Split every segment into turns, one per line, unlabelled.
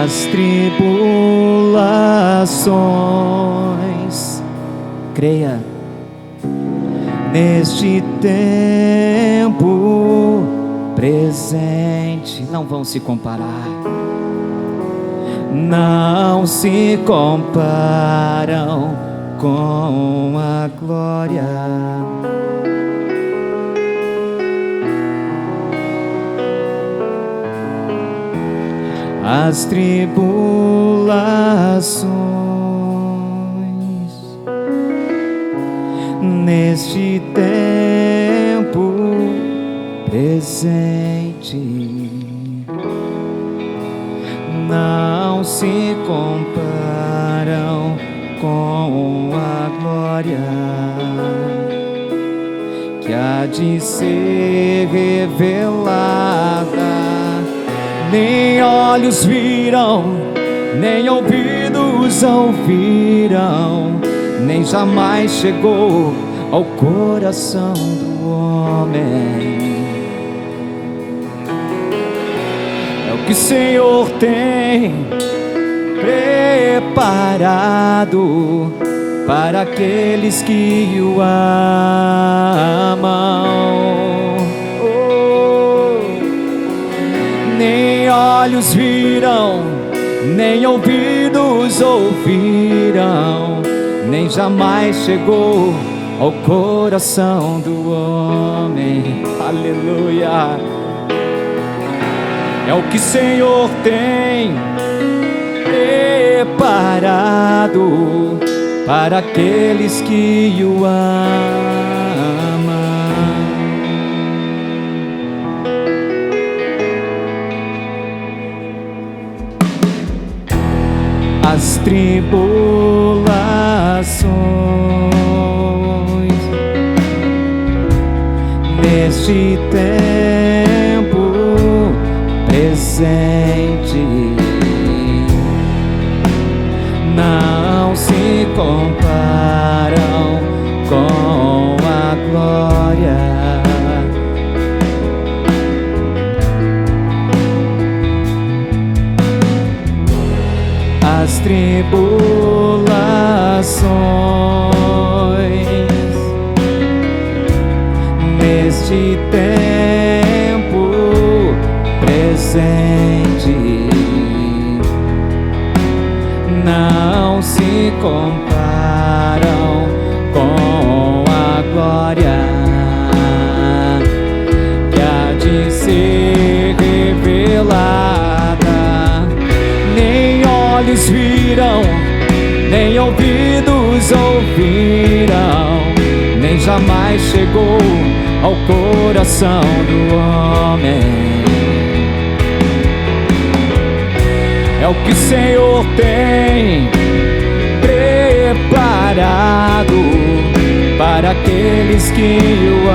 as tribulações. Creia. Neste tempo presente não vão se comparar, não se comparam com a glória. As tribulações neste tempo presente não se comparam com a glória que há de ser revelada. Nem olhos viram, nem ouvidos ouviram, nem jamais chegou ao coração do homem. É o que o Senhor tem preparado para aqueles que o amam. Nem olhos viram, nem ouvidos ouviram, nem jamais chegou ao coração do homem. Aleluia. É o que o Senhor tem preparado para aqueles que o amam. As tribulações neste tempo presente não se comparam com a glória. As tribulações neste tempo presente não se comparam com a glória que há de ser revelada. Nem olhos viram, nem ouvidos ouviram, nem jamais chegou ao coração do homem. É o que o Senhor tem preparado para aqueles que o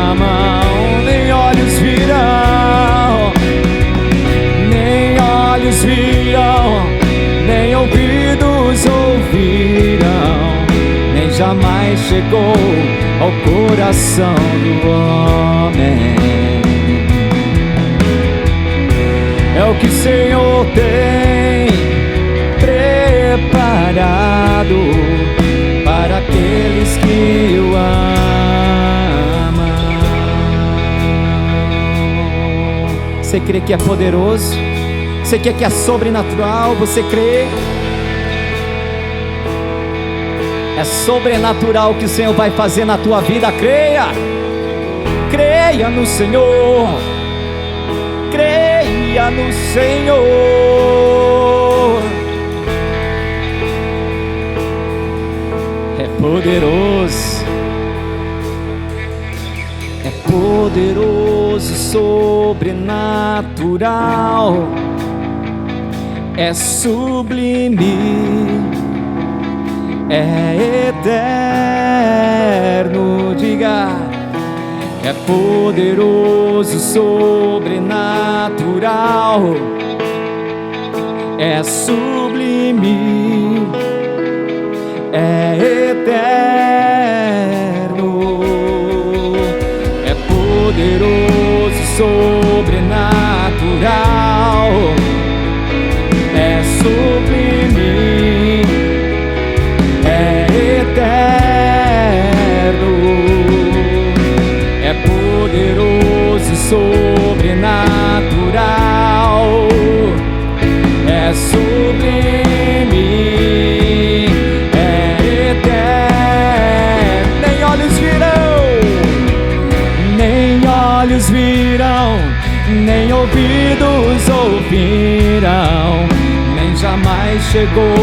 amam. Nem olhos virão, nem olhos viram, nem ouvidos ouviram, nem jamais chegou ao coração do homem. É o que o Senhor tem preparado para aqueles que o amam. Você crê que é poderoso? Você crê que é sobrenatural? Você crê? É sobrenatural que o Senhor vai fazer na tua vida. Creia! Creia no Senhor. Creia no Senhor. É poderoso. É poderoso, sobrenatural. É sublime. É eterno. Diga. É poderoso, sobrenatural, é sublime, é eterno, é poderoso, sobrenatural, ouvidos ouviram, nem jamais chegou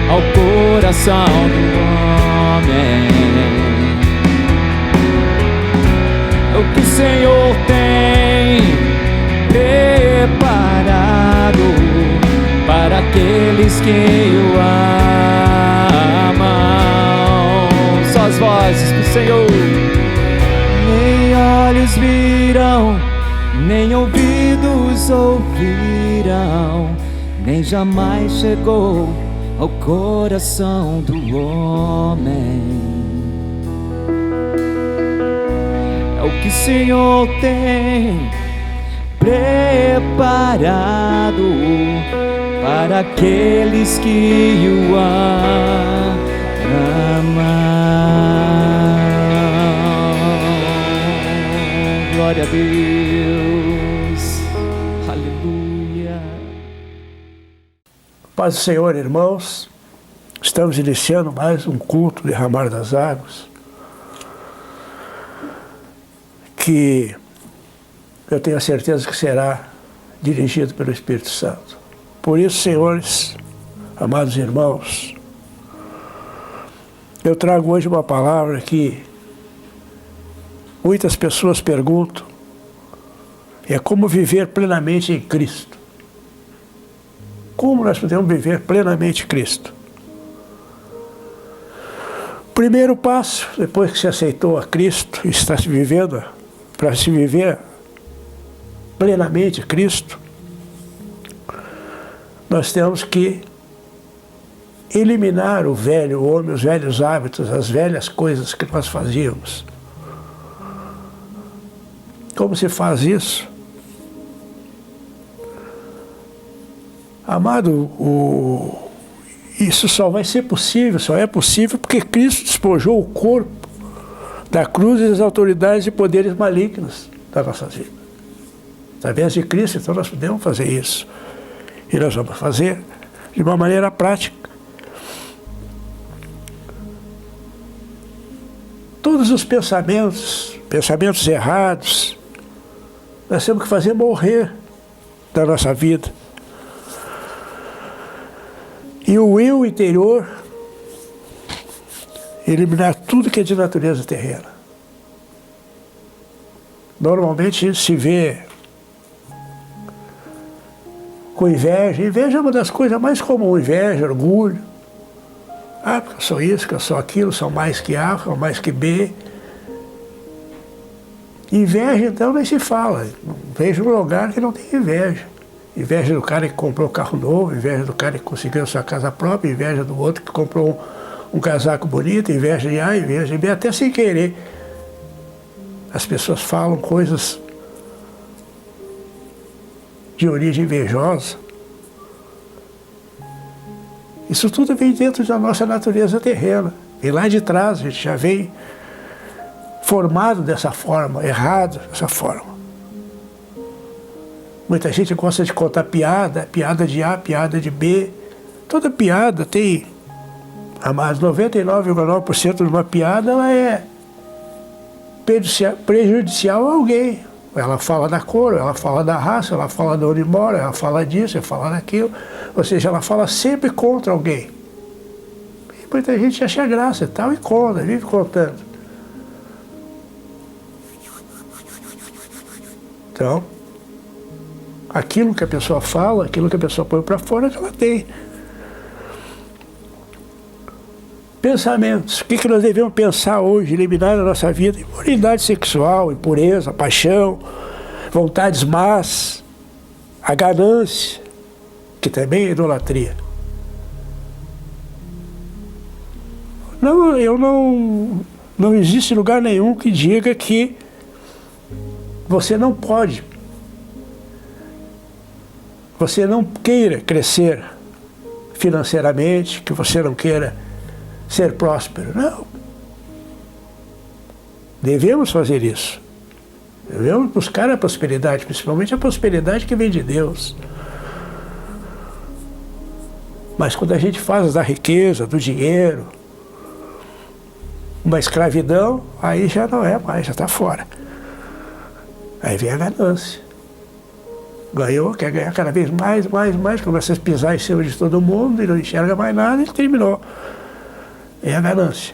ao coração do homem o que o Senhor tem preparado para aqueles que o amam. Só as vozes do Senhor. Nem olhos viram, nem ouvidos ouviram, nem jamais chegou ao coração do homem é o que o Senhor tem preparado para aqueles que o amam. Glória a Deus, aleluia.
Paz do Senhor, irmãos. Estamos iniciando mais um culto Derramar das Águas, que eu tenho a certeza que será dirigido pelo Espírito Santo. Por isso, senhores, amados irmãos, eu trago hoje uma palavra que muitas pessoas perguntam, é como viver plenamente em Cristo. Como nós podemos viver plenamente Cristo? Primeiro passo, depois que se aceitou a Cristo e está se vivendo, para se viver plenamente Cristo, nós temos que eliminar o velho homem, os velhos hábitos, as velhas coisas que nós fazíamos. Como se faz isso? Amado, isso só vai ser possível, só é possível porque Cristo despojou o corpo da cruz e das autoridades e poderes malignos da nossa vida. Através de Cristo, então, nós podemos fazer isso. E nós vamos fazer de uma maneira prática. Todos os pensamentos errados, nós temos que fazer morrer da nossa vida. E o eu interior, eliminar tudo que é de natureza terrena. Normalmente a gente se vê com inveja. Inveja é uma das coisas mais comuns. Inveja, orgulho. Ah, porque eu sou isso, que eu sou aquilo, sou mais que A, sou mais que B. Inveja, então, nem se fala. Não vejo um lugar que não tem inveja. Inveja do cara que comprou um carro novo, inveja do cara que conseguiu sua casa própria, inveja do outro que comprou um casaco bonito, inveja de A, inveja de B, até sem querer. As pessoas falam coisas de origem invejosa. Isso tudo vem dentro da nossa natureza terrena. E lá de trás a gente já vem formado dessa forma, errado dessa forma. Muita gente gosta de contar piada, piada de A, piada de B. Toda piada tem, mas 99,9% de uma piada ela é prejudicial a alguém. Ela fala da cor, ela fala da raça, ela fala de onde mora, ela fala disso, ela fala daquilo. Ou seja, ela fala sempre contra alguém. E muita gente acha graça e tal, e conta, vive contando. Então, aquilo que a pessoa fala, aquilo que a pessoa põe para fora, que ela tem. Pensamentos. O que nós devemos pensar hoje, eliminar na nossa vida? Imoralidade sexual, impureza, paixão, vontades más, a ganância, que também é idolatria. Não existe lugar nenhum que diga que você não pode, você não queira crescer financeiramente, que você não queira ser próspero. Não. Devemos fazer isso. Devemos buscar a prosperidade, principalmente a prosperidade que vem de Deus. Mas quando a gente faz da riqueza, do dinheiro, uma escravidão, aí já não é mais, já está fora. Aí vem a ganância. ganhou, quer ganhar cada vez mais, começa a pisar em cima de todo mundo e não enxerga mais nada e terminou. É a ganância.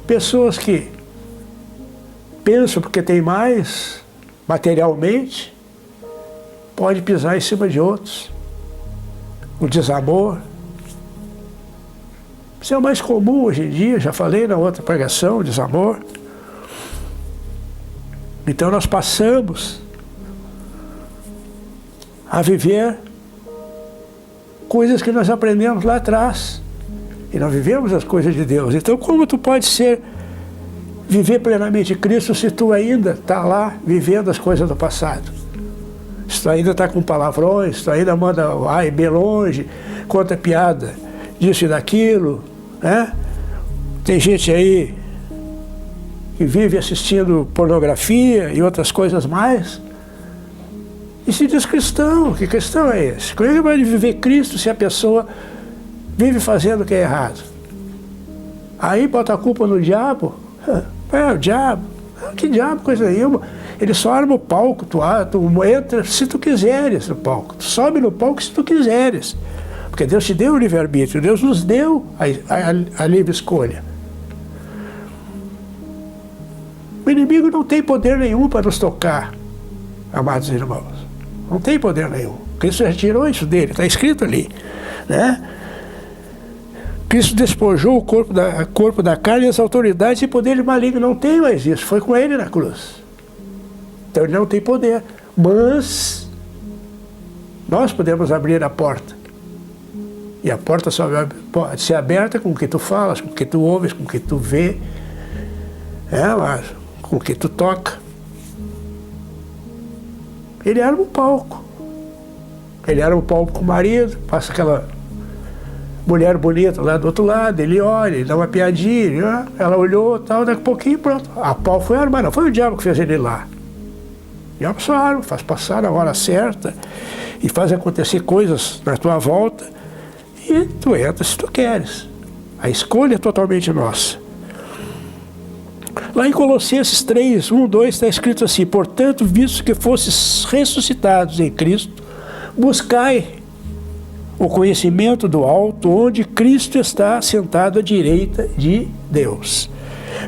Pessoas que pensam porque tem mais, materialmente, pode pisar em cima de outros. O desamor. Isso é o mais comum hoje em dia, já falei na outra pregação, o desamor. Então nós passamos a viver coisas que nós aprendemos lá atrás. E não vivemos as coisas de Deus. Então como tu pode viver plenamente Cristo se tu ainda está lá vivendo as coisas do passado? Se tu ainda está com palavrões, se tu ainda manda A e B longe, conta piada disso e daquilo, né? Tem gente aí que vive assistindo pornografia e outras coisas mais, e se diz cristão. Que cristão é esse? Como é que vai viver Cristo se a pessoa vive fazendo o que é errado? Aí bota a culpa no diabo. É, o diabo. Que diabo, coisa nenhuma. Ele só arma o palco, tu entra se tu quiseres no palco. Tu sobe no palco se tu quiseres. Porque Deus te deu o livre-arbítrio, Deus nos deu a livre escolha. O inimigo não tem poder nenhum para nos tocar, amados irmãos. Não tem poder nenhum. Cristo já tirou isso dele, está escrito ali, né? Cristo despojou o corpo da carne e as autoridades e poderes malignos. Não tem mais isso, foi com ele na cruz. Então ele não tem poder. Mas nós podemos abrir a porta. E a porta só pode ser aberta com o que tu falas, com o que tu ouves, com o que tu vê, mas com o que tu toca. Ele era um palco. Ele era um palco com o marido, passa aquela mulher bonita lá do outro lado, ele olha, ele dá uma piadinha, ela olhou, tal, daqui a pouquinho, pronto. A pau foi armado, não foi o diabo que fez ele lá. O diabo só arma, faz passar na hora certa e faz acontecer coisas na tua volta e tu entra se tu queres. A escolha é totalmente nossa. Lá em Colossenses 3, 1, 2 está escrito assim: portanto, visto que fostes ressuscitados em Cristo, buscai o conhecimento do alto, onde Cristo está sentado à direita de Deus.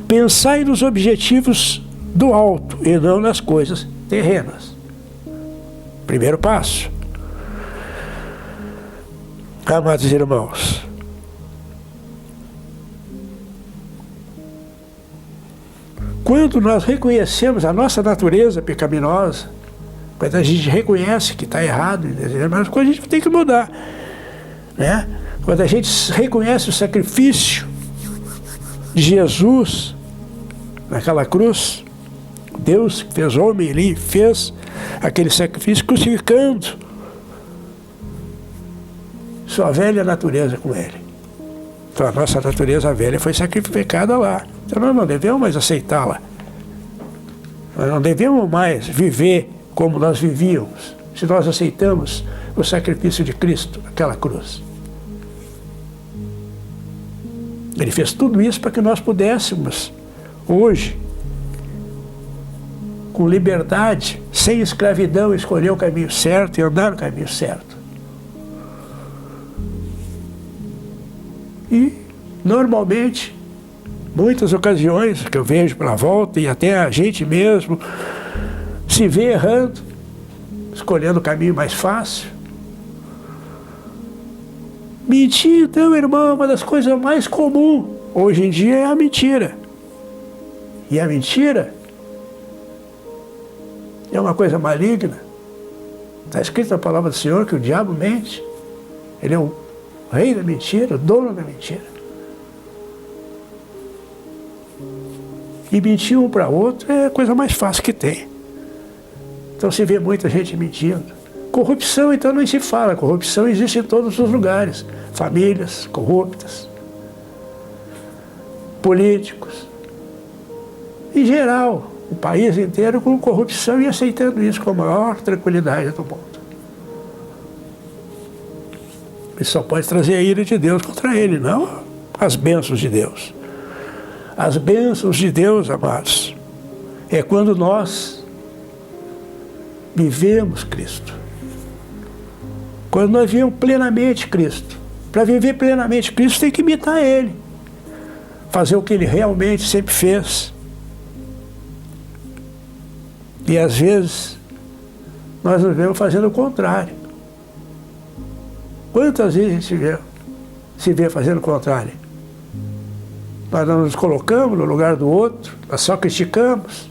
Pensai nos objetivos do alto e não nas coisas terrenas. Primeiro passo. Amados irmãos, quando nós reconhecemos a nossa natureza pecaminosa, quando a gente reconhece que está errado, mas a gente tem que mudar, né? Quando a gente reconhece o sacrifício de Jesus naquela cruz, Deus que fez homem ali, fez aquele sacrifício crucificando sua velha natureza com ele. Então a nossa natureza velha foi sacrificada lá. Então nós não devemos mais aceitá-la. Nós não devemos mais viver como nós vivíamos, se nós aceitamos o sacrifício de Cristo naquela cruz. Ele fez tudo isso para que nós pudéssemos, hoje, com liberdade, sem escravidão, escolher o caminho certo e andar no caminho certo. E, normalmente, muitas ocasiões que eu vejo pela volta, e até a gente mesmo se vê errando, escolhendo o caminho mais fácil. Mentir, então, irmão, é uma das coisas mais comuns hoje em dia, é a mentira. E a mentira é uma coisa maligna. Está escrito na palavra do Senhor que o diabo mente. Ele é o rei da mentira, o dono da mentira. E mentir um para outro é a coisa mais fácil que tem. Então se vê muita gente mentindo. Corrupção, então, nem se fala. Corrupção existe em todos os lugares. Famílias corruptas. Políticos. Em geral, o país inteiro com corrupção e aceitando isso com a maior tranquilidade do mundo. Isso só pode trazer a ira de Deus contra ele, não as bênçãos de Deus. As bênçãos de Deus, amados, é quando nós vivemos Cristo. Quando nós vivemos plenamente Cristo. Para viver plenamente Cristo tem que imitar Ele. Fazer o que Ele realmente sempre fez. E às vezes nós nos vemos fazendo o contrário. Quantas vezes a gente se vê fazendo o contrário? Nós não nos colocamos no lugar do outro, nós só criticamos.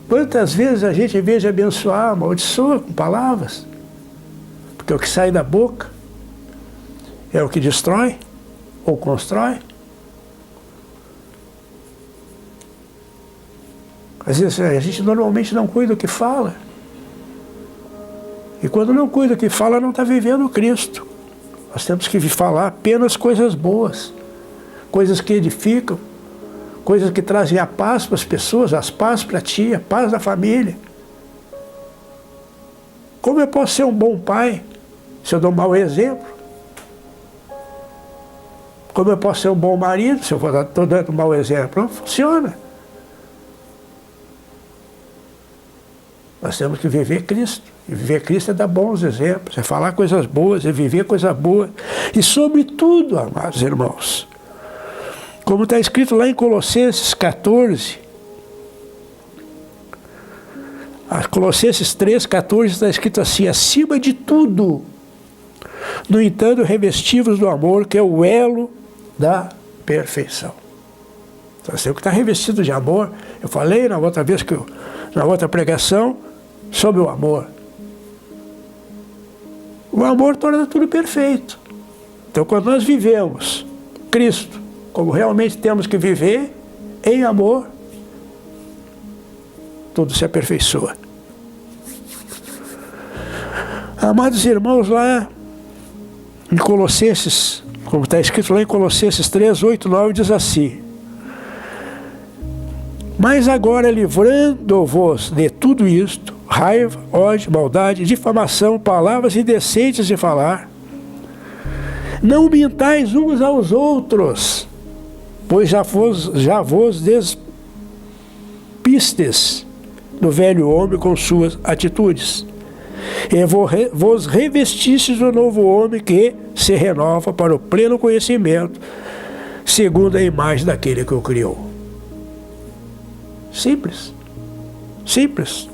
Quantas vezes a gente, em vez de abençoar, amaldiçoa com palavras? Porque o que sai da boca é o que destrói ou constrói. Às vezes a gente normalmente não cuida do que fala. E quando não cuida do que fala, não está vivendo o Cristo. Nós temos que falar apenas coisas boas, coisas que edificam, coisas que trazem a paz para as pessoas, a paz para ti, a paz da família. Como eu posso ser um bom pai se eu dou um mau exemplo? Como eu posso ser um bom marido se eu estou dando um mau exemplo? Não funciona. Nós temos que viver Cristo. E viver Cristo é dar bons exemplos, é falar coisas boas, é viver coisa boa. E sobretudo, amados irmãos, como está escrito lá em Colossenses 14, Colossenses 3,14 está escrito assim: acima de tudo, no entanto, revestivos do amor, que é o elo da perfeição. Então, assim, o que está revestido de amor, eu falei na outra vez, na outra pregação, sobre o amor. O amor torna tudo perfeito. Então, quando nós vivemos Cristo como realmente temos que viver, em amor, tudo se aperfeiçoa. Amados irmãos, lá em Colossenses, como está escrito lá em Colossenses 3, 8, 9, diz assim: mas agora, livrando-vos de tudo isto, raiva, ódio, maldade, difamação, palavras indecentes de falar, não mintais uns aos outros, pois já vos despistes do velho homem com suas atitudes, e vos revestistes do novo homem que se renova para o pleno conhecimento, segundo a imagem daquele que o criou. Simples. Simples.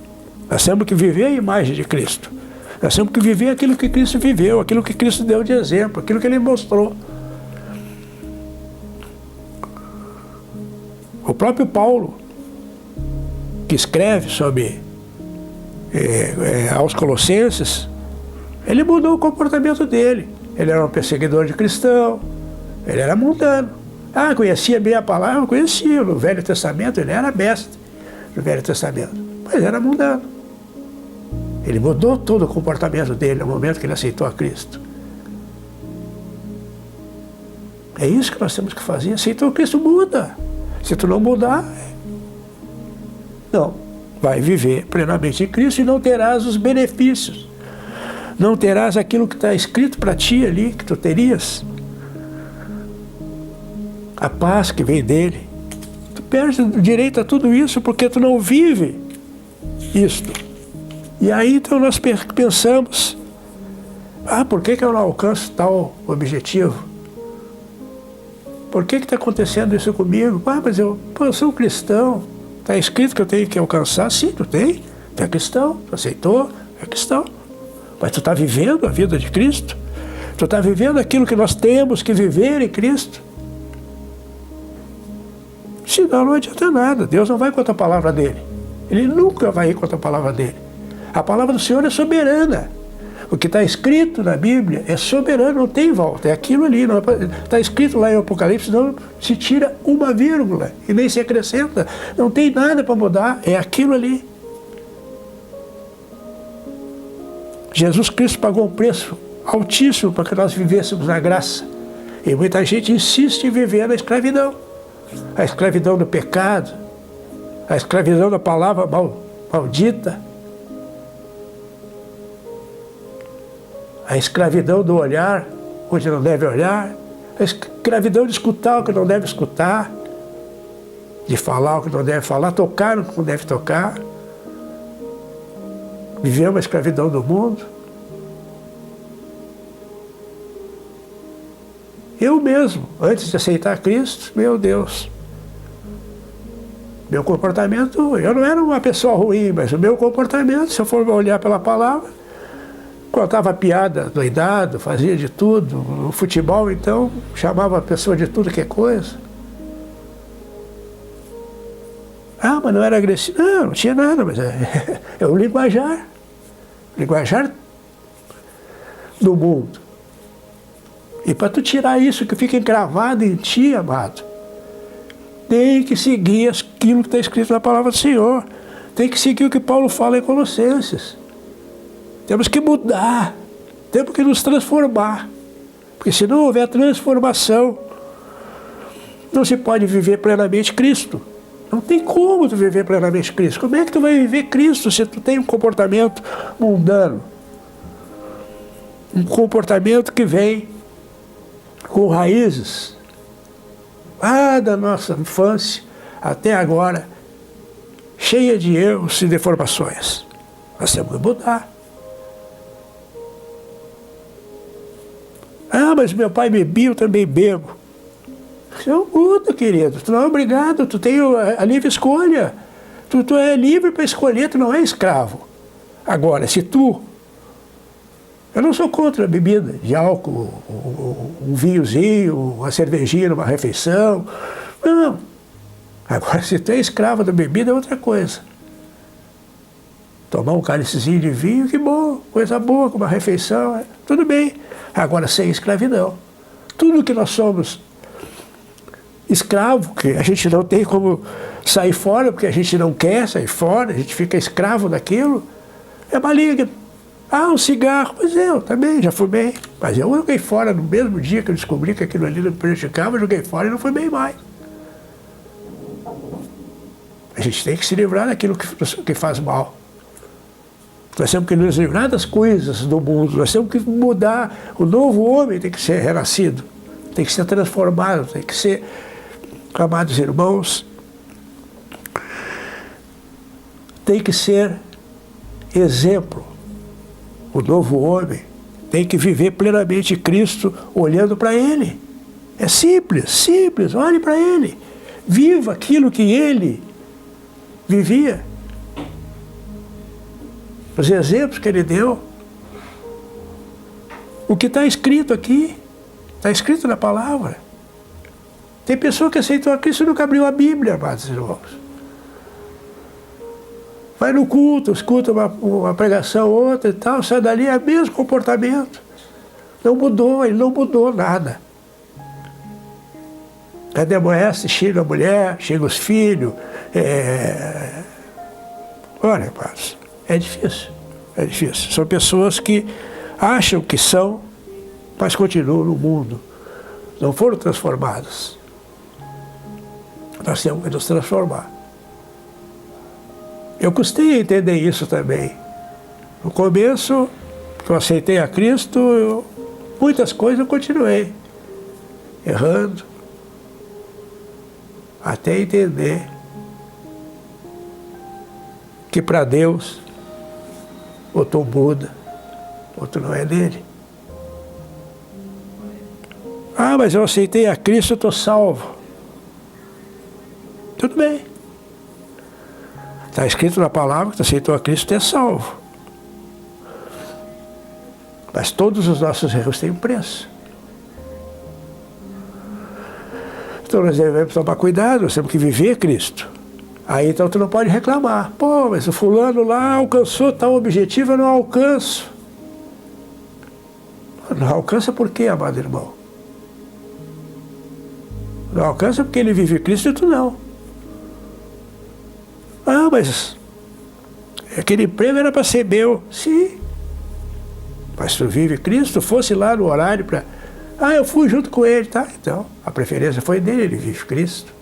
Nós temos que viver a imagem de Cristo. Nós temos que viver aquilo que Cristo viveu, aquilo que Cristo deu de exemplo, aquilo que Ele mostrou. O próprio Paulo, que escreve sobre aos Colossenses, ele mudou o comportamento dele. Ele era um perseguidor de cristão, ele era mundano. Ah, conhecia bem a palavra? Conhecia. No Velho Testamento ele era mestre no Velho Testamento, mas era mundano. Ele mudou todo o comportamento dele no momento que ele aceitou a Cristo. É isso que nós temos que fazer. Aceitou Cristo, muda. Se tu não mudar, não. Vai viver plenamente em Cristo e não terás os benefícios. Não terás aquilo que está escrito para ti ali, que tu terias. A paz que vem dele. Tu perde o direito a tudo isso porque tu não vive isto. E aí então nós pensamos, por que eu não alcanço tal objetivo? Por que está acontecendo isso comigo? Mas eu sou um cristão, está escrito que eu tenho que alcançar. Sim, tu tem, tu é cristão, tu aceitou, é cristão. Mas tu está vivendo a vida de Cristo? Tu está vivendo aquilo que nós temos que viver em Cristo? Senão não adianta nada. Deus não vai contra a palavra dele. Ele nunca vai ir contra a palavra dele. A palavra do Senhor é soberana. O que está escrito na Bíblia é soberano, não tem volta. É aquilo ali. Está escrito lá em Apocalipse, não se tira uma vírgula e nem se acrescenta. Não tem nada para mudar. É aquilo ali. Jesus Cristo pagou um preço altíssimo para que nós vivêssemos na graça. E muita gente insiste em viver na escravidão. A escravidão do pecado, a escravidão da palavra maldita, a escravidão do olhar onde não deve olhar, a escravidão de escutar o que não deve escutar. de falar o que não deve falar, tocar o que não deve tocar, viver uma escravidão do mundo. Eu mesmo, antes de aceitar Cristo, meu Deus, meu comportamento, eu não era uma pessoa ruim, mas o meu comportamento, se eu for olhar pela palavra, contava piada doidado, fazia de tudo. No futebol, então, chamava a pessoa de tudo que é coisa. Ah, mas não era agressivo. Não, não tinha nada, mas é o linguajar do mundo. E para tu tirar isso que fica encravado em ti, amado, tem que seguir aquilo que está escrito na palavra do Senhor. Tem que seguir o que Paulo fala em Colossenses. Temos que mudar, temos que nos transformar. Porque se não houver transformação, não se pode viver plenamente Cristo. Não tem como tu viver plenamente Cristo. Como é que tu vai viver Cristo se tu tem um comportamento mundano? Um comportamento que vem com raízes lá da nossa infância até agora, cheia de erros e deformações. Nós temos que mudar. Ah, mas meu pai bebia, eu também bebo. Não muda, querido. Tu não é obrigado, tu tem a livre escolha. Tu é livre para escolher, tu não é escravo. Agora, se tu... Eu não sou contra a bebida de álcool, um vinhozinho, uma cervejinha numa refeição. Não. Agora, se tu é escravo da bebida, é outra coisa. Tomar um cálicezinho de vinho, que bom, coisa boa, com uma refeição, tudo bem. Agora, sem escravidão. Tudo que nós somos escravo, que a gente não tem como sair fora, porque a gente não quer sair fora, a gente fica escravo daquilo, é maligno. Ah, um cigarro, pois eu também já fumei, mas eu joguei fora no mesmo dia que eu descobri que aquilo ali não me prejudicava, eu joguei fora e não fumei mais. A gente tem que se livrar daquilo que faz mal. Nós temos que nos livrar das coisas do mundo, nós temos que mudar. O novo homem tem que ser renascido, tem que ser transformado, tem que ser, amados irmãos, tem que ser exemplo. O novo homem tem que viver plenamente Cristo olhando para Ele. É simples, simples, olhe para Ele. Viva aquilo que Ele vivia. Os exemplos que Ele deu. O que está escrito aqui, está escrito na palavra. Tem pessoa que aceitou a Cristo e nunca abriu a Bíblia, amados irmãos. Vai no culto, escuta uma pregação, outra e tal, sai dali, é o mesmo comportamento. Não mudou, ele não mudou nada. Cadê a mulher? Chega a mulher, chega os filhos. Olha, rapaz, é difícil, é difícil. São pessoas que acham que são, mas continuam no mundo. Não foram transformadas. Nós temos que nos transformar. Eu custei a entender isso também. No começo, que eu aceitei a Cristo, muitas coisas eu continuei errando, até entender que para Deus, ou tu muda, ou tu não é dele. Ah, mas eu aceitei a Cristo, eu estou salvo. Tudo bem. Está escrito na palavra que tu aceitou a Cristo, tu é salvo. Mas todos os nossos erros têm um preço. Então nós devemos tomar cuidado, nós temos que viver Cristo. Aí então tu não pode reclamar. Pô, mas o fulano lá alcançou tal objetivo, eu não alcanço. Não alcança por quê, amado irmão? Não alcança porque ele vive Cristo e tu não. Ah, mas aquele emprego era para ser meu. Sim. Mas tu vive Cristo, fosse lá no horário para... Ah, eu fui junto com ele, tá? Então, a preferência foi dele, ele vive Cristo.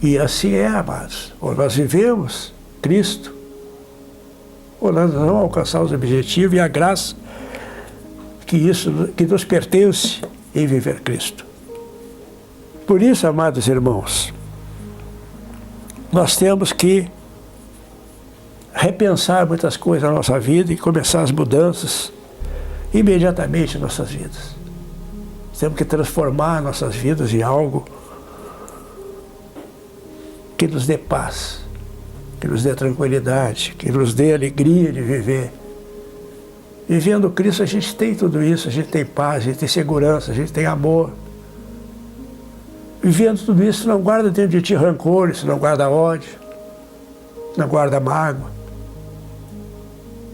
E assim é, amados. Ou nós vivemos Cristo, ou nós não alcançamos o objetivo e a graça que nos pertence em viver Cristo. Por isso, amados irmãos, nós temos que repensar muitas coisas na nossa vida e começar as mudanças imediatamente em nossas vidas. Temos que transformar nossas vidas em algo que nos dê paz, que nos dê tranquilidade, que nos dê alegria de viver. Vivendo Cristo, a gente tem tudo isso, a gente tem paz, a gente tem segurança, a gente tem amor. Vivendo tudo isso, não guarda dentro de ti rancores, não guarda ódio, não guarda mágoa.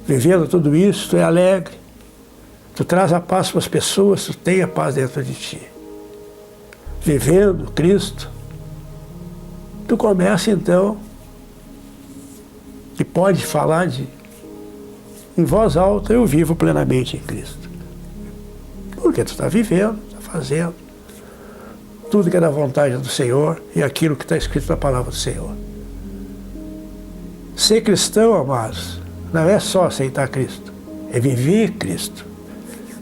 Vivendo tudo isso, tu é alegre, tu traz a paz para as pessoas, tu tem a paz dentro de ti. Vivendo Cristo, tu começa então, e pode falar em voz alta, eu vivo plenamente em Cristo. Porque tu está vivendo, está fazendo tudo que é da vontade do Senhor e aquilo que está escrito na palavra do Senhor. Ser cristão, amados, não é só aceitar Cristo, é viver Cristo.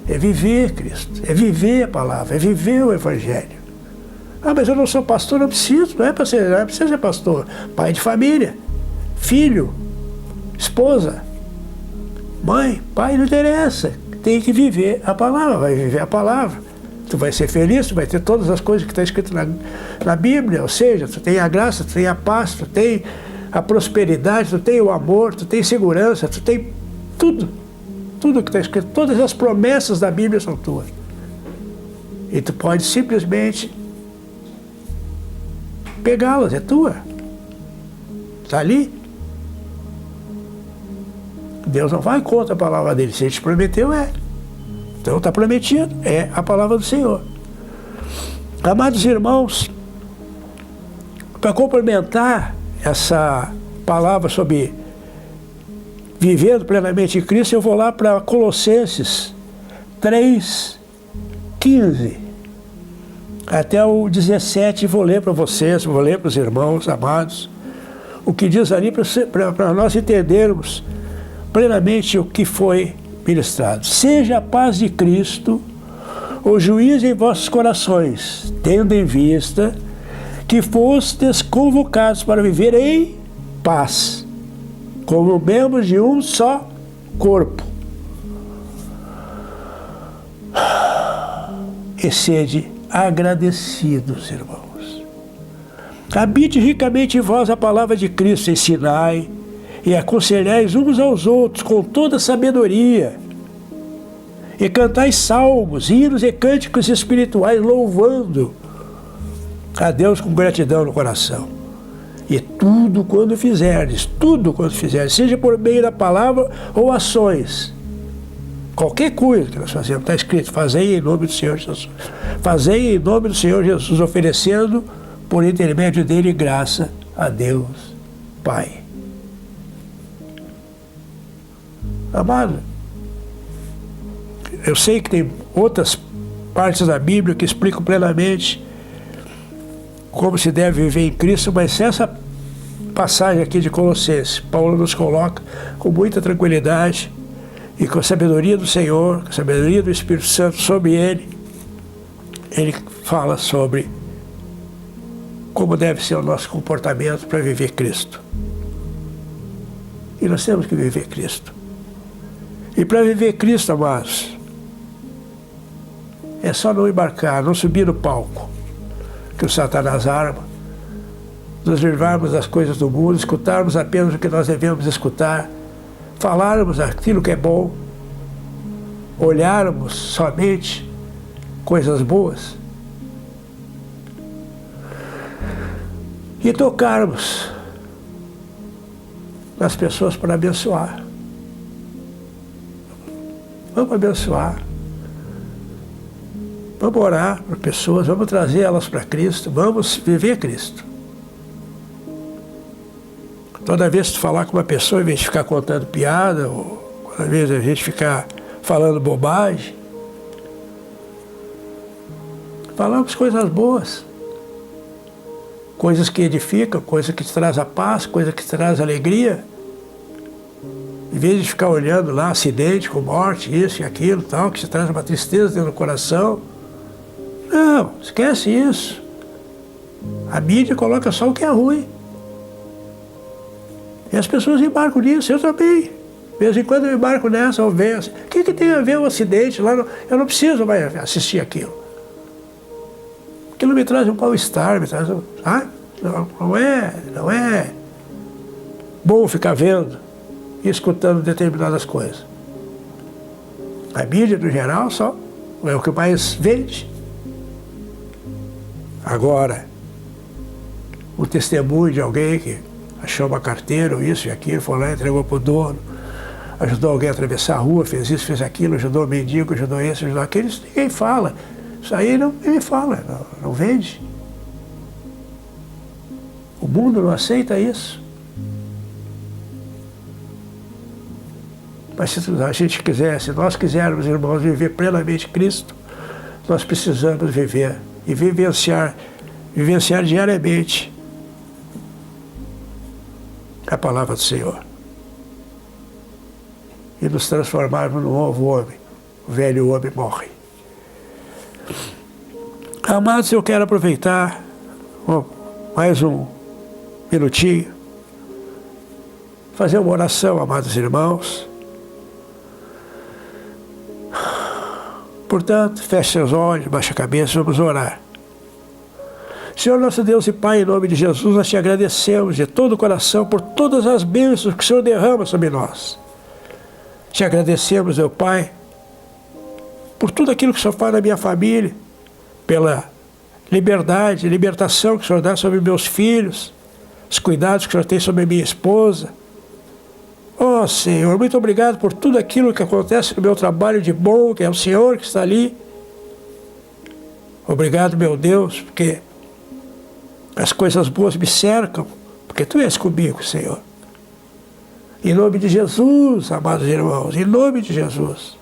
É viver Cristo, é viver a palavra, é viver o Evangelho. Ah, mas eu não sou pastor, não preciso, não precisa ser pastor. Pai de família, filho, esposa, mãe, pai, não interessa. Tem que viver a palavra, vai viver a palavra. Tu vai ser feliz, tu vai ter todas as coisas que está escrito na Bíblia, ou seja, tu tem a graça, tu tem a paz, tu tem a prosperidade, tu tem o amor, tu tem segurança, tu tem tudo. Tudo que está escrito, todas as promessas da Bíblia são tuas. E tu pode simplesmente pegá-las, é tua. Está ali. Deus não vai contra a palavra dele. Se ele te prometeu, é. Então está prometido, é a palavra do Senhor. Amados irmãos, para complementar essa palavra sobre vivendo plenamente em Cristo, eu vou lá para Colossenses 3:15 até o 17, vou ler para vocês, vou ler para os irmãos amados, o que diz ali para nós entendermos plenamente o que foi ministrado. Seja a paz de Cristo o juiz em vossos corações, tendo em vista que fostes convocados para viver em paz, como membros de um só corpo. E sede agradecidos, irmãos. Habite ricamente em vós a palavra de Cristo, ensinai e aconselhais uns aos outros com toda sabedoria, e cantai salmos, hinos e cânticos espirituais, louvando a Deus com gratidão no coração. E tudo quando fizerdes, seja por meio da palavra ou ações, qualquer coisa que nós fazemos, está escrito, fazei em nome do Senhor Jesus. Fazei em nome do Senhor Jesus, oferecendo por intermédio dele graça a Deus Pai. Amado, eu sei que tem outras partes da Bíblia que explicam plenamente como se deve viver em Cristo, mas essa passagem aqui de Colossenses, Paulo nos coloca com muita tranquilidade e com a sabedoria do Senhor, com a sabedoria do Espírito Santo sobre ele fala sobre como deve ser o nosso comportamento para viver Cristo. E nós temos que viver Cristo. E para viver Cristo, amados, é só não embarcar, não subir no palco que o Satanás arma, nos livrarmos das coisas do mundo, escutarmos apenas o que nós devemos escutar, falarmos aquilo que é bom, olharmos somente coisas boas e tocarmos nas pessoas para abençoar. Vamos abençoar. Vamos orar para pessoas, vamos trazer elas para Cristo, vamos viver Cristo. Toda vez que tu falar com uma pessoa, em vez de ficar contando piada, ou toda vez a gente ficar falando bobagem, falamos coisas boas, coisas que edificam, coisas que te trazem a paz, coisas que te trazem alegria. Em vez de ficar olhando lá acidente com morte, isso e aquilo, tal, que te traz uma tristeza dentro do coração. Não, esquece isso. A mídia coloca só o que é ruim. E as pessoas embarcam nisso, eu também. De vez em quando eu embarco nessa, ou vejo assim, o que tem a ver o acidente lá? Eu não preciso mais assistir aquilo. Aquilo me traz um mal-estar, me traz não é bom ficar vendo e escutando determinadas coisas. A mídia, no geral, só é o que mais vende. Agora, o testemunho de alguém que achou uma carteira, ou isso e aquilo, foi lá, entregou para o dono, ajudou alguém a atravessar a rua, fez isso, fez aquilo, ajudou o mendigo, ajudou esse, ajudou aquele, isso ninguém fala. Isso aí ninguém fala, não vende. O mundo não aceita isso. Mas se a gente quiser, se nós quisermos, irmãos, viver plenamente Cristo, nós precisamos viver e vivenciar diariamente a palavra do Senhor. E nos transformarmos no novo homem. O velho homem morre. Amados, eu quero aproveitar mais um minutinho, fazer uma oração, amados irmãos. Portanto, feche seus olhos, baixe a cabeça, vamos orar. Senhor nosso Deus e Pai, em nome de Jesus, nós te agradecemos de todo o coração por todas as bênçãos que o Senhor derrama sobre nós. Te agradecemos, meu Pai, por tudo aquilo que o Senhor faz na minha família, pela liberdade, libertação que o Senhor dá sobre meus filhos, os cuidados que o Senhor tem sobre minha esposa. Oh, Senhor, muito obrigado por tudo aquilo que acontece no meu trabalho de bom, que é o Senhor que está ali. Obrigado, meu Deus, porque as coisas boas me cercam, porque Tu és comigo, Senhor. Em nome de Jesus, amados irmãos, em nome de Jesus.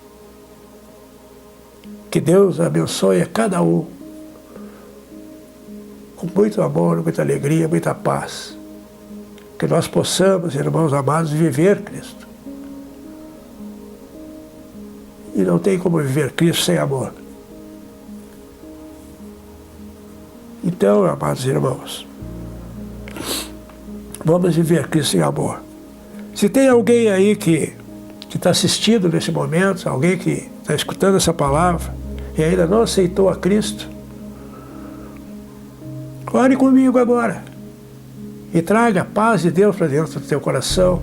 Que Deus abençoe a cada um com muito amor, muita alegria, muita paz. Que nós possamos, irmãos amados, viver Cristo. E não tem como viver Cristo sem amor. Então, amados irmãos, vamos viver Cristo em amor. Se tem alguém aí que está assistindo nesse momento, alguém que está escutando essa palavra e ainda não aceitou a Cristo, ore comigo agora. E traga a paz de Deus para dentro do teu coração.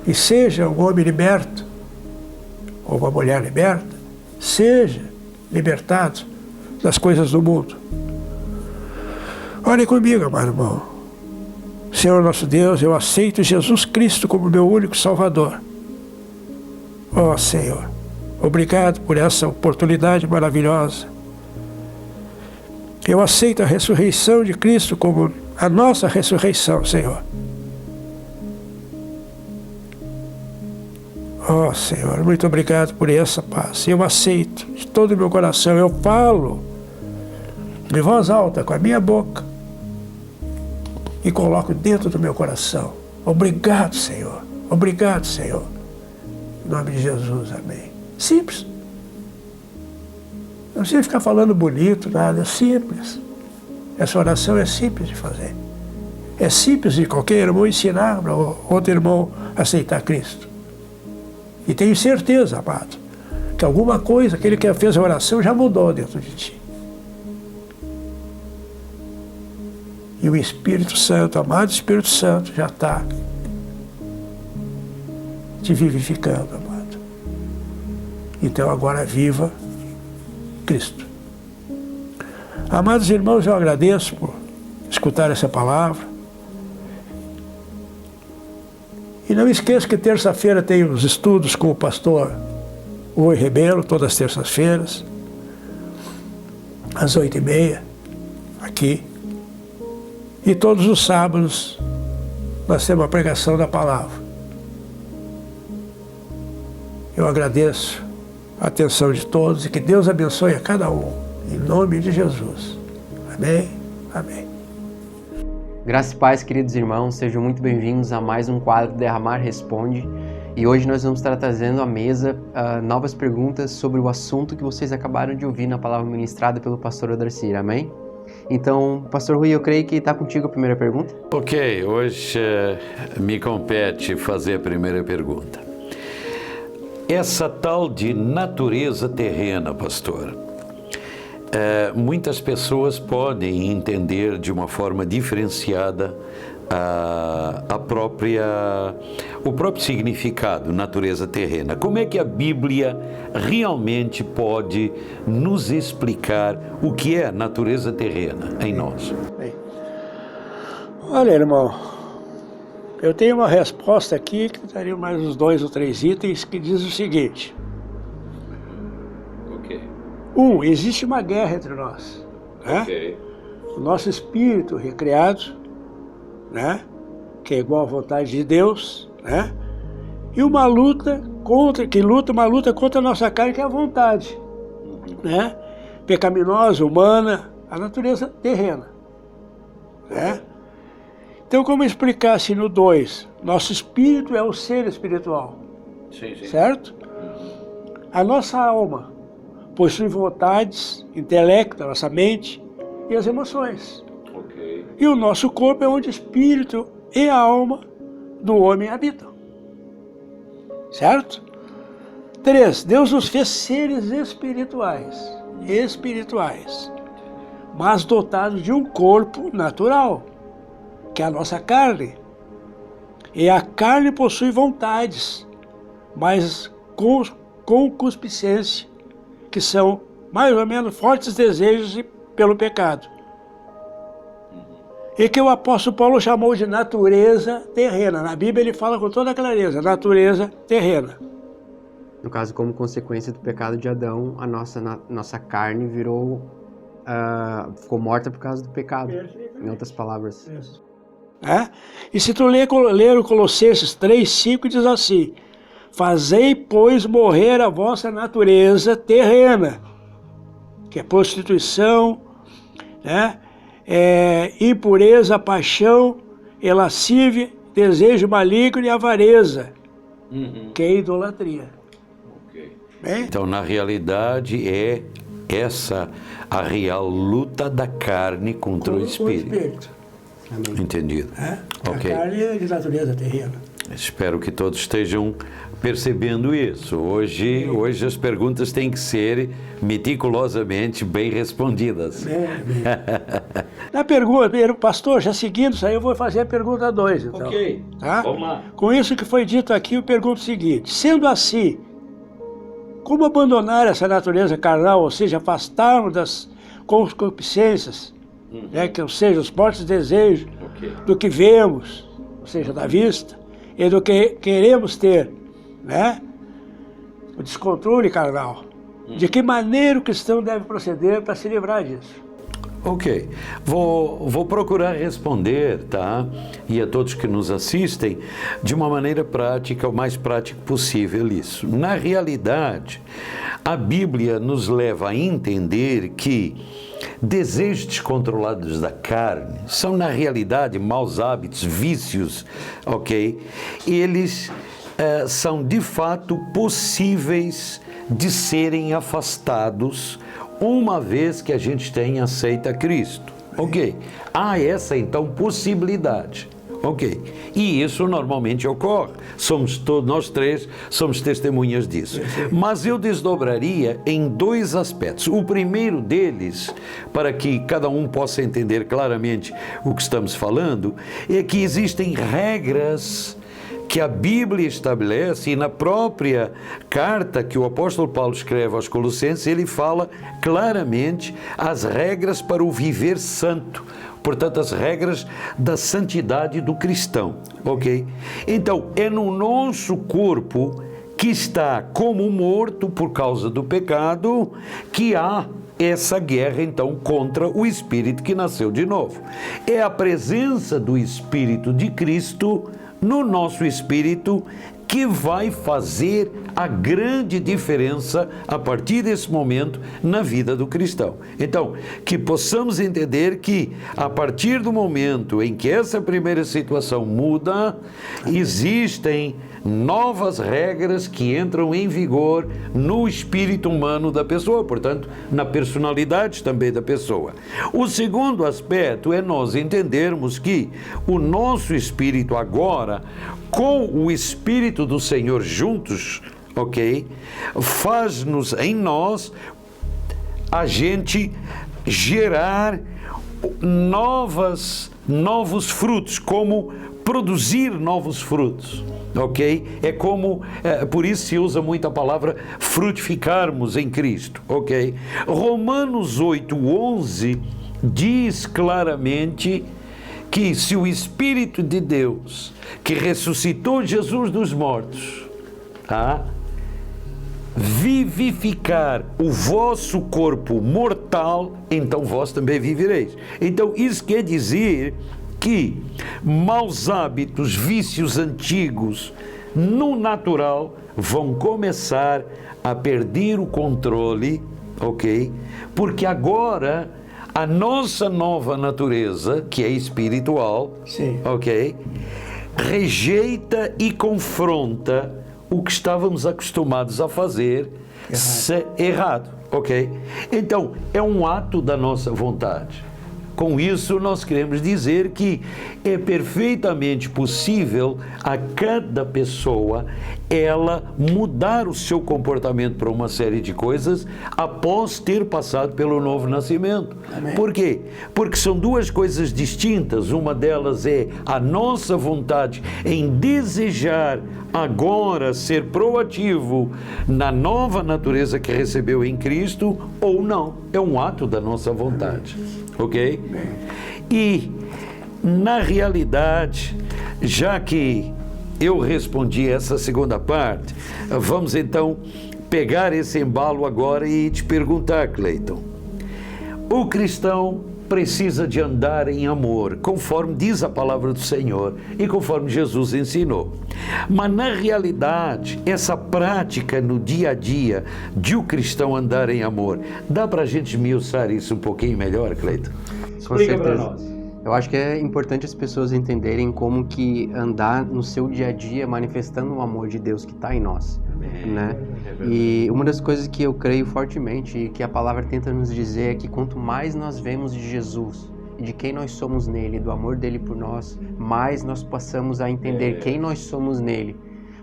E seja um homem liberto, ou uma mulher liberta, seja libertado das coisas do mundo. Ore comigo, amado irmão. Senhor nosso Deus, eu aceito Jesus Cristo como meu único Salvador. Ó Senhor, obrigado por essa oportunidade maravilhosa. Eu aceito a ressurreição de Cristo como a nossa ressurreição, Senhor. Ó Senhor, muito obrigado por essa paz. Eu aceito de todo o meu coração. Eu falo de voz alta com a minha boca e coloco dentro do meu coração. Obrigado, Senhor. Obrigado, Senhor. Em nome de Jesus, amém. Simples. Não precisa ficar falando bonito, nada. É simples. Essa oração é simples de fazer. É simples de qualquer irmão ensinar para outro irmão aceitar Cristo. E tenho certeza, amado, que alguma coisa, aquele que fez a oração já mudou dentro de ti. E o Espírito Santo, amado Espírito Santo, já está te vivificando, amado. Então agora viva Cristo. Amados irmãos, eu agradeço por escutar essa palavra. E não esqueça que terça-feira tem os estudos com o pastor Oi Rebelo, todas as terças-feiras, às 8h30, aqui. E todos os sábados nós temos a pregação da palavra. Eu agradeço a atenção de todos e que Deus abençoe a cada um. Em nome de Jesus. Amém? Amém.
Graças e paz, queridos irmãos, sejam muito bem-vindos a mais um quadro Derramar Responde. E hoje nós vamos estar trazendo à mesa novas perguntas sobre o assunto que vocês acabaram de ouvir na palavra ministrada pelo pastor Odracir. Amém? Então, Pastor Rui, eu creio que está contigo a primeira pergunta.
Ok, hoje me compete fazer a primeira pergunta. Essa tal de natureza terrena, pastor, muitas pessoas podem entender de uma forma diferenciada o próprio significado, natureza terrena. Como é que a Bíblia realmente pode nos explicar o que é natureza terrena em nós?
Bem, olha, irmão, eu tenho uma resposta aqui que daria mais uns 2 ou 3 itens que diz o seguinte.
Ok.
Existe uma guerra entre nós, né?
Ok.
O nosso espírito recriado, né? Que é igual à vontade de Deus, né? E uma luta contra a nossa carne, que é a vontade, né? Pecaminosa, humana, a natureza terrena, né? Então, como explicar assim no 2? Nosso espírito é o ser espiritual,
Sim.
certo? A nossa alma possui vontades, intelecto, a nossa mente e as emoções.
Ok.
E o nosso corpo é onde o espírito e a alma do homem habitam. Certo? 3. Deus nos fez seres espirituais, mas dotados de um corpo natural, que é a nossa carne. E a carne possui vontades, mas com concupiscência, que são mais ou menos fortes desejos pelo pecado. E que o apóstolo Paulo chamou de natureza terrena. Na Bíblia ele fala com toda clareza, natureza terrena.
No caso, como consequência do pecado de Adão, a nossa carne ficou morta por causa do pecado, em outras palavras.
É? E se tu ler o Colossenses 3:5, diz assim: fazei, pois, morrer a vossa natureza terrena, que é prostituição, né? Impureza, paixão, lascívia, desejo maligno e avareza, que é idolatria.
Okay.
Bem?
Então, na realidade, é essa a real luta da carne contra o espírito.
Amém.
Entendido? Ok.
A carne é de natureza terrena.
Espero que todos estejam percebendo isso. Hoje as perguntas têm que ser meticulosamente bem respondidas.
Na pergunta, pastor, já seguindo isso aí, eu vou fazer a pergunta 2. Então,
Ok,
tá?
vamos lá.
Com isso que foi dito aqui, eu pergunto o seguinte: sendo assim, como abandonar essa natureza carnal, ou seja, afastarmos das concupiscências, né, que, ou seja, os fortes desejos do que vemos, ou seja, da vista, e do que queremos ter, né? O descontrole carnal. De que maneira o cristão deve proceder para se livrar disso?
Ok, vou procurar responder, tá? E a todos que nos assistem, de uma maneira prática, o mais prático possível isso. Na realidade, a Bíblia nos leva a entender que desejos descontrolados da carne são, na realidade, maus hábitos, vícios, ok? Eles são, de fato, possíveis de serem afastados uma vez que a gente tenha aceito a Cristo. Ok. Há essa, então, possibilidade. Ok. E isso normalmente ocorre. Nós três somos testemunhas disso. Mas eu desdobraria em 2 aspectos. O primeiro deles, para que cada um possa entender claramente o que estamos falando, é que existem regras que a Bíblia estabelece, e na própria carta que o apóstolo Paulo escreve aos Colossenses, ele fala claramente as regras para o viver santo. Portanto, as regras da santidade do cristão, ok? Então, é no nosso corpo que está como morto por causa do pecado que há essa guerra, então, contra o Espírito que nasceu de novo. É a presença do Espírito de Cristo no nosso espírito que vai fazer a grande diferença a partir desse momento na vida do cristão. Então, que possamos entender que a partir do momento em que essa primeira situação muda, existem novas regras que entram em vigor no espírito humano da pessoa, portanto, na personalidade também da pessoa. O segundo aspecto é nós entendermos que o nosso espírito agora, com o Espírito do Senhor juntos, ok? Faz-nos em nós a gente gerar novos frutos, como produzir novos frutos, ok? É como, por isso se usa muito a palavra frutificarmos em Cristo, ok? Romanos 8:11 diz claramente que se o Espírito de Deus, que ressuscitou Jesus dos mortos, vivificar o vosso corpo mortal, então vós também vivereis. Então isso quer dizer que maus hábitos, vícios antigos, no natural, vão começar a perder o controle, ok? Porque agora a nossa nova natureza, que é espiritual,
Sim.
ok? Rejeita e confronta o que estávamos acostumados a fazer errado, ok? Então, é um ato da nossa vontade. Com isso, nós queremos dizer que é perfeitamente possível a cada pessoa ela mudar o seu comportamento para uma série de coisas após ter passado pelo novo nascimento.
Amém.
Por quê? Porque são duas coisas distintas. Uma delas é a nossa vontade em desejar agora ser proativo na nova natureza que recebeu em Cristo ou não. É um ato da nossa vontade. Ok? E, na realidade, já que eu respondi essa segunda parte, vamos então pegar esse embalo agora e te perguntar, Cleiton. O cristão precisa de andar em amor, conforme diz a palavra do Senhor e conforme Jesus ensinou. Mas, na realidade, essa prática no dia a dia de o cristão andar em amor, dá para a gente esmiuçar isso um pouquinho melhor, Cleiton?
Com certeza. Eu acho que é importante as pessoas entenderem como que andar no seu dia a dia manifestando o amor de Deus que está em nós, né? E uma das coisas que eu creio fortemente e que a palavra tenta nos dizer é que quanto mais nós vemos de Jesus e de quem nós somos nele, do amor dele por nós, mais nós passamos a entender quem nós somos nele.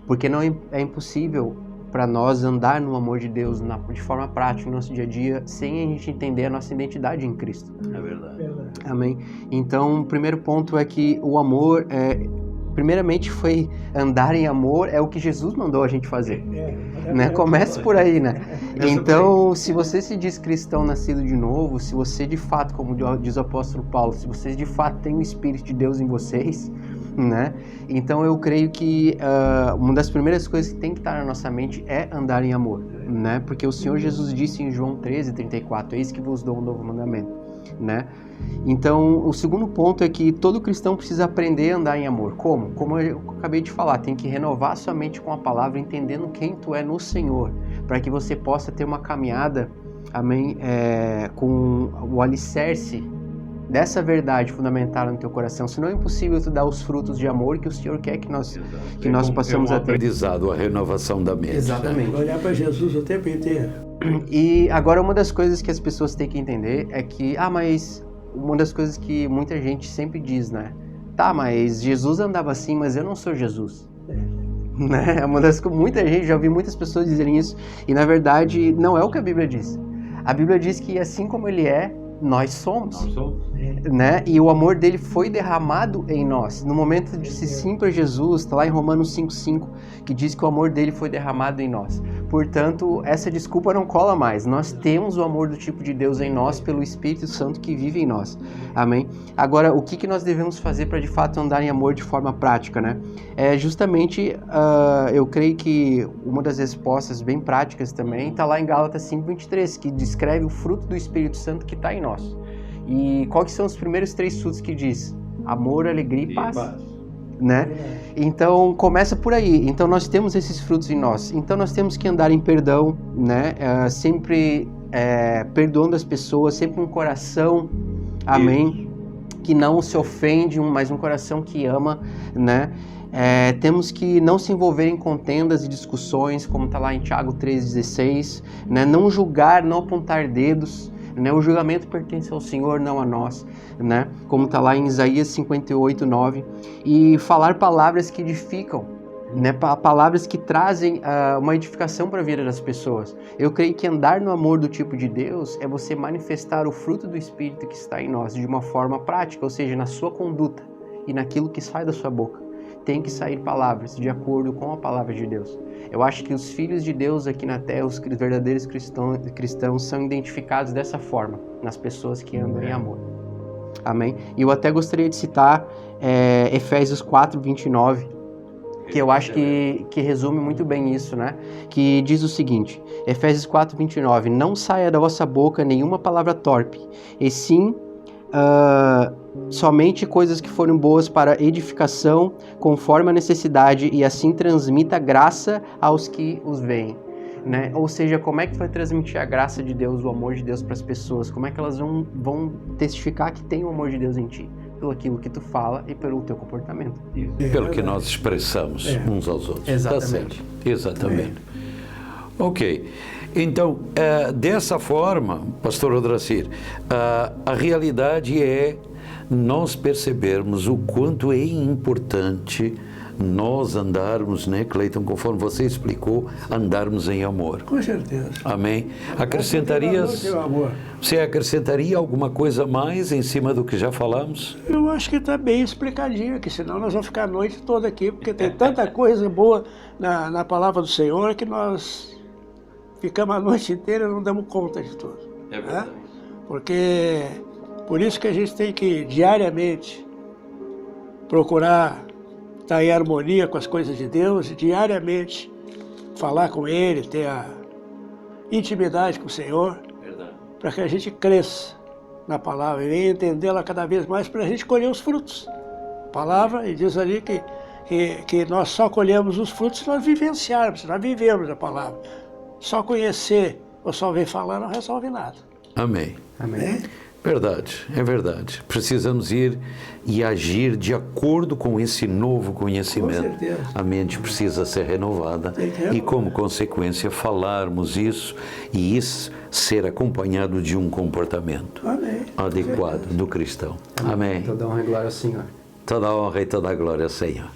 Porque não é impossível para nós andar no amor de Deus de forma prática no nosso dia a dia sem a gente entender a nossa identidade em Cristo.
É verdade.
Amém? Então, o primeiro ponto é que o amor, primeiramente foi andar em amor, é o que Jesus mandou a gente fazer. Né? Começa por aí, né? Então, se você se diz cristão nascido de novo, se você de fato, como diz o apóstolo Paulo, se vocês de fato têm o Espírito de Deus em vocês, né? Então eu creio que uma das primeiras coisas que tem que estar na nossa mente é andar em amor, né? Porque o Senhor Jesus disse em João 13:34, eis que vos dou um novo mandamento, né? Então o segundo ponto é que todo cristão precisa aprender a andar em amor. Como? Como eu acabei de falar, tem que renovar sua mente com a palavra, entendendo quem tu é no Senhor, para que você possa ter uma caminhada, amém, com o alicerce dessa verdade fundamentada no teu coração, senão é impossível tu dar os frutos de amor que o Senhor quer que nós possamos
ter.
aprendizado,
a renovação da mente.
Exatamente.
Né?
Olhar para Jesus o tempo inteiro.
E agora uma das coisas que as pessoas têm que entender é que, mas uma das coisas que muita gente sempre diz, né? Tá, mas Jesus andava assim, mas eu não sou Jesus. Né? Muita gente, já ouvi muitas pessoas dizerem isso, e na verdade não é o que a Bíblia diz. A Bíblia diz que assim como ele é, nós somos. Né? E o amor dele foi derramado em nós. No momento de dizer sim para Jesus, está lá em Romanos 5:5, que diz que o amor dele foi derramado em nós. Portanto, essa desculpa não cola mais. Nós temos o amor do tipo de Deus em nós pelo Espírito Santo que vive em nós. Amém? Agora, o que nós devemos fazer para de fato andar em amor de forma prática, né? É justamente, eu creio que uma das respostas bem práticas também está lá em Gálatas 5:23, que descreve o fruto do Espírito Santo que está em nós. E quais são os primeiros 3 frutos que diz? Amor, alegria e paz. Né? Então começa por aí. Então nós temos esses frutos em nós. Então nós temos que andar em perdão, né? Sempre perdoando as pessoas, sempre um coração, amém, que não se ofende, mas um coração que ama, né? Temos que não se envolver em contendas e discussões, como está lá em Tiago 3,16, né? Não julgar, não apontar dedos, né? O julgamento pertence ao Senhor, não a nós, né? Como está lá em Isaías 58:9, e falar palavras que edificam, né? Palavras que trazem uma edificação para a vida das pessoas. Eu creio que andar no amor do tipo de Deus é você manifestar o fruto do Espírito que está em nós de uma forma prática, ou seja, na sua conduta e naquilo que sai da sua boca. Tem que sair palavras de acordo com a palavra de Deus. Eu acho que os filhos de Deus aqui na terra, os verdadeiros cristãos, são identificados dessa forma, nas pessoas que andam em amor. Amém? E eu até gostaria de citar Efésios 4:29, que eu acho que resume muito bem isso, né? Que diz o seguinte, Efésios 4:29, não saia da vossa boca nenhuma palavra torpe, e sim somente coisas que foram boas para edificação, conforme a necessidade, e assim transmita graça aos que os veem. Né? Ou seja, como é que vai transmitir a graça de Deus, o amor de Deus para as pessoas? Como é que elas vão testificar que tem o amor de Deus em ti? Pelo aquilo que tu fala e pelo teu comportamento.
Pelo que nós expressamos uns aos outros.
Exatamente.
Tá certo. Exatamente. Ok. Então, dessa forma, pastor Odracir, a realidade é nós percebermos o quanto é importante nós andarmos, né, Cleiton, conforme você explicou, andarmos em amor.
Com certeza.
Amém? Você acrescentaria alguma coisa a mais em cima do que já falamos?
Eu acho que está bem explicadinho aqui, senão nós vamos ficar a noite toda aqui, porque tem tanta coisa boa na palavra do Senhor que nós ficamos a noite inteira e não damos conta de tudo.
É verdade.
Né? Porque por isso que a gente tem que diariamente procurar estar em harmonia com as coisas de Deus e diariamente falar com Ele, ter a intimidade com o Senhor, para que a gente cresça na palavra e venha entendê-la cada vez mais para a gente colher os frutos. A palavra, e diz ali que nós só colhemos os frutos se nós vivenciarmos, se nós vivemos a palavra. Só conhecer ou só ver falar não resolve nada.
Amém.
Amém.
Verdade, é verdade. Precisamos ir e agir de acordo com esse novo conhecimento.
Com certeza.
A mente precisa ser renovada e, como consequência, falarmos isso e isso ser acompanhado de um comportamento adequado do cristão. Amém.
Toda honra e glória ao Senhor.
Toda honra e toda glória ao Senhor.